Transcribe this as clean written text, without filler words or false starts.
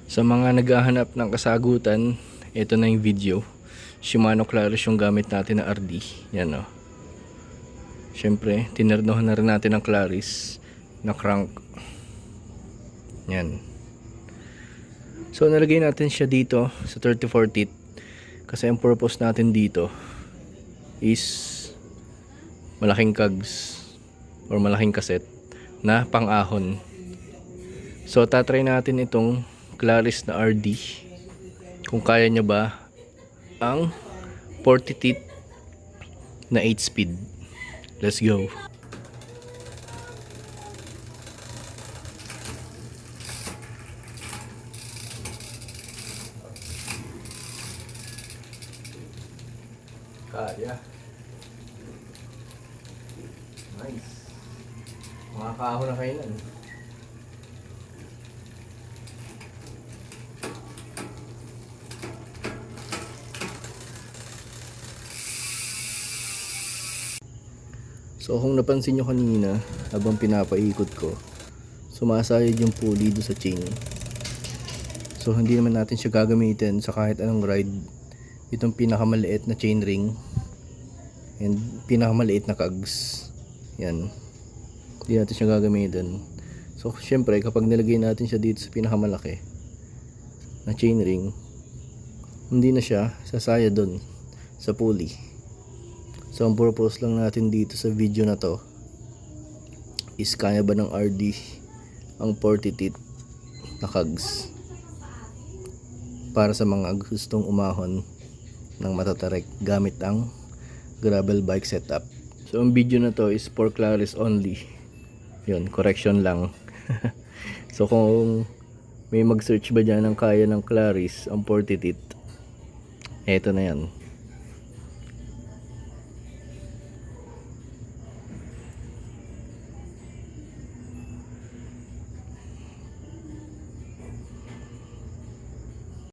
Sa mga naghahanap ng kasagutan, ito na yung video. Shimano Claris yung gamit natin na RD. Yan o. Siyempre, tinernohan na rin natin ang Claris na crank. Yan. So, nalagay natin siya dito sa 34 teeth. Kasi ang purpose natin dito is malaking cogs or malaking kaset na pang-ahon. So, tatry natin itong Claris na RD kung kaya niya ba ang 40 teeth na 8 speed. Let's go. Kaya. Nice. Makakaahon na kayo nun. So kung napansin nyo kanina habang pinapaikot ko, sumasayad yung pulley do sa chain. So hindi naman natin siya gagamitin sa kahit anong ride. Itong pinakamaliit na chain ring and pinakamaliit na cogs. Yan. Hindi natin siya gagamitin. So syempre kapag nilagay natin siya dito sa pinakamalaki na chain ring, hindi na siya sasaya doon sa pulley. So ang purpose lang natin dito sa video na to is kaya ba ng RD ang 40 teeth na cogs para sa mga gustong umahon ng matatarik gamit ang gravel bike setup. So ang video na to is for Claris only. Yun, correction lang. So kung may mag-search ba dyan ng kaya ng Claris ang 40 teeth, eto na yan.